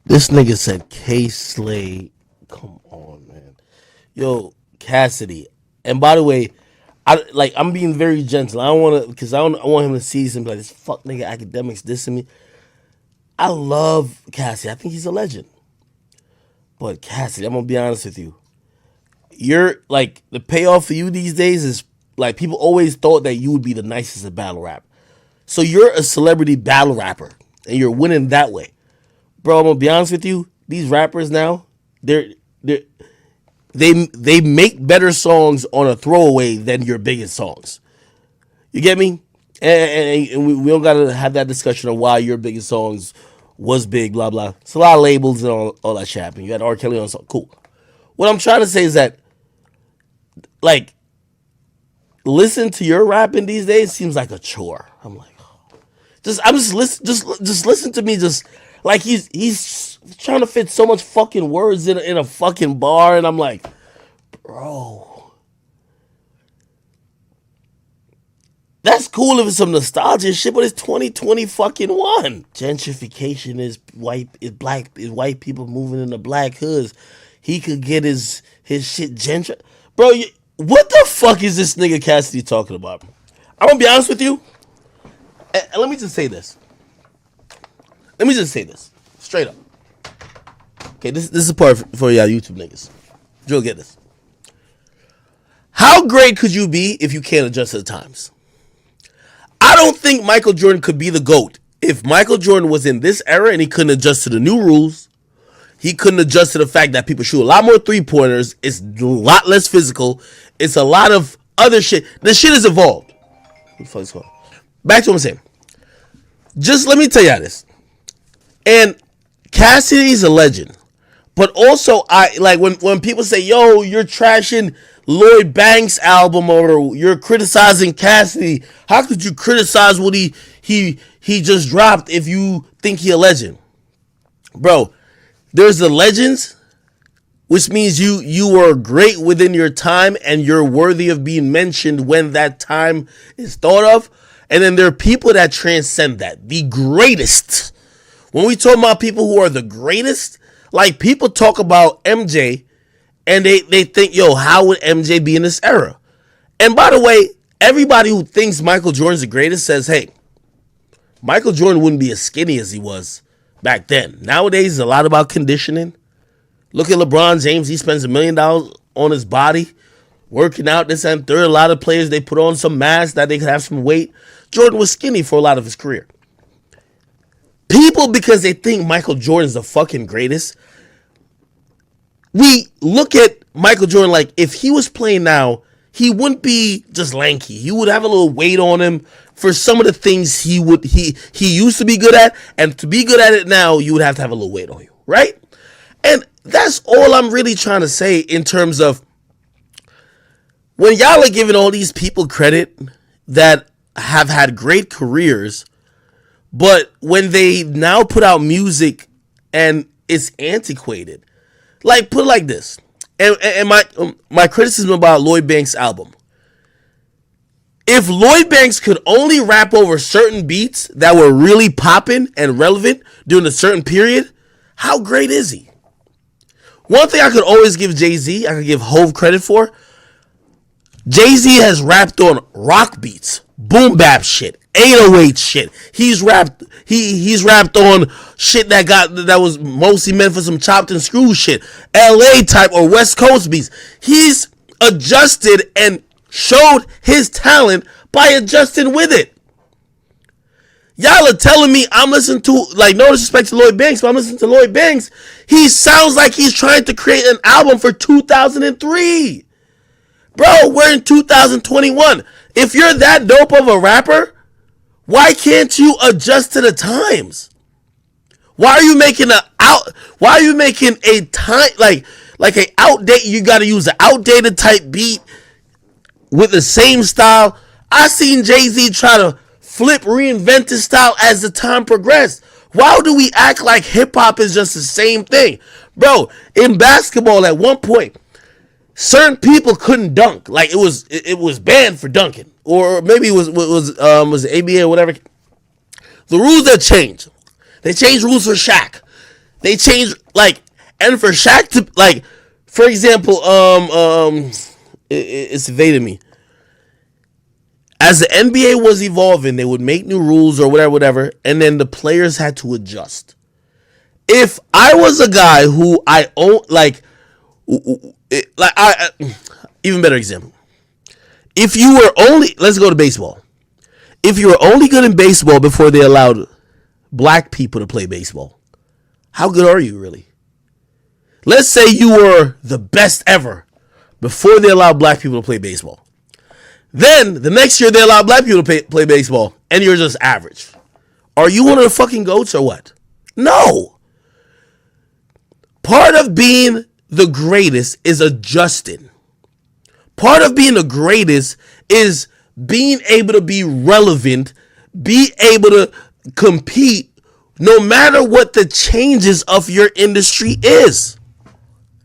This nigga said K Slay. Come on, man. Yo, Cassidy. And by the way, I'm being very gentle. I don't want to because I want him to see some like this fuck nigga academics dissing me. I love Cassidy. I think he's a legend. But Cassidy, I'm gonna be honest with you. You're like the payoff for you these days is like people always thought that you would be the nicest at battle rap. So you're a celebrity battle rapper and you're winning that way. Bro, I'm gonna be honest with you. These rappers now, they're they make better songs on a throwaway than your biggest songs. You get me? And we don't gotta have that discussion of why your biggest songs was big, blah blah. It's a lot of labels and all that shit happening. You had R. Kelly on song, cool. What I'm trying to say is that like listen to your rapping these days seems like a chore. I'm like, I'm just listen, just listen to me, just like he's trying to fit so much fucking words in a fucking bar, and I'm like, bro, that's cool if it's some nostalgia shit, but it's 2020 fucking one. Gentrification is white people moving into black hoods. He could get his shit bro. What the fuck is this nigga Cassidy talking about? I'm gonna be honest with you, and let me just say this. Let me just say this straight up. Okay, this is a part for y'all YouTube niggas. You'll get this. How great could you be if you can't adjust to the times? I don't think Michael Jordan could be the GOAT if Michael Jordan was in this era and he couldn't adjust to the new rules. He couldn't adjust to the fact that people shoot a lot more three-pointers. It's a lot less physical. It's a lot of other shit. The shit has evolved. What the fuck is going on? Back to what I'm saying. Just let me tell y'all this. And Cassidy's a legend. But also, I like when people say, yo, you're trashing Lloyd Banks' album or you're criticizing Cassidy. How could you criticize what he just dropped if you think he a legend? Bro, there's the legends, which means you are great within your time and you're worthy of being mentioned when that time is thought of. And then there are people that transcend that. The greatest. When we talk about people who are the greatest, like people talk about MJ and they think, yo, how would MJ be in this era? And by the way, everybody who thinks Michael Jordan's the greatest says, hey, Michael Jordan wouldn't be as skinny as he was back then. Nowadays, it's a lot about conditioning. Look at LeBron James. He spends $1 million on his body, working out this and third. A lot of players, they put on some mass that they could have some weight. Jordan was skinny for a lot of his career. People, because they think Michael Jordan's the fucking greatest, we look at Michael Jordan like if he was playing now, he wouldn't be just lanky. He would have a little weight on him for some of the things he used to be good at, and to be good at it now, you would have to have a little weight on you, right? And that's all I'm really trying to say in terms of when y'all are giving all these people credit that have had great careers, but when they now put out music and it's antiquated, like put it like this, and my criticism about Lloyd Banks' album. If Lloyd Banks could only rap over certain beats that were really popping and relevant during a certain period, how great is he? One thing I could always give Jay-Z, I could give Hove credit for, Jay-Z has rapped on rock beats, boom bap shit, 808 shit. He's rapped on shit that was mostly meant for some chopped and screw shit, LA type or West Coast beats. He's adjusted and showed his talent by adjusting with it. Y'all are telling me I'm listening to, like, no disrespect to Lloyd Banks, but I'm listening to Lloyd Banks. He sounds like he's trying to create an album for 2003. Bro, we're in 2021. If you're that dope of a rapper, why can't you adjust to the times? Why are you making a time like a outdate? You got to use an outdated type beat with the same style. I seen Jay-Z try to reinvent his style as the time progressed. Why do we act like hip hop is just the same thing? Bro, in basketball at one point, certain people couldn't dunk. Like it was banned for dunking. Or maybe it was ABA or whatever. The rules that changed. They changed rules for Shaq. They changed like, and for Shaq to like, for example, it's evading me. As the NBA was evolving, they would make new rules or whatever, and then the players had to adjust. If I was a guy who I own, even better example. If you were only, let's go to baseball. If you were only good in baseball before they allowed black people to play baseball, how good are you really? Let's say you were the best ever before they allowed black people to play baseball. Then the next year they allowed black people to play baseball, and you're just average. Are you one of the fucking goats or what? No. Part of being the greatest is adjusting. Part of being the greatest is being able to be relevant, be able to compete no matter what the changes of your industry is.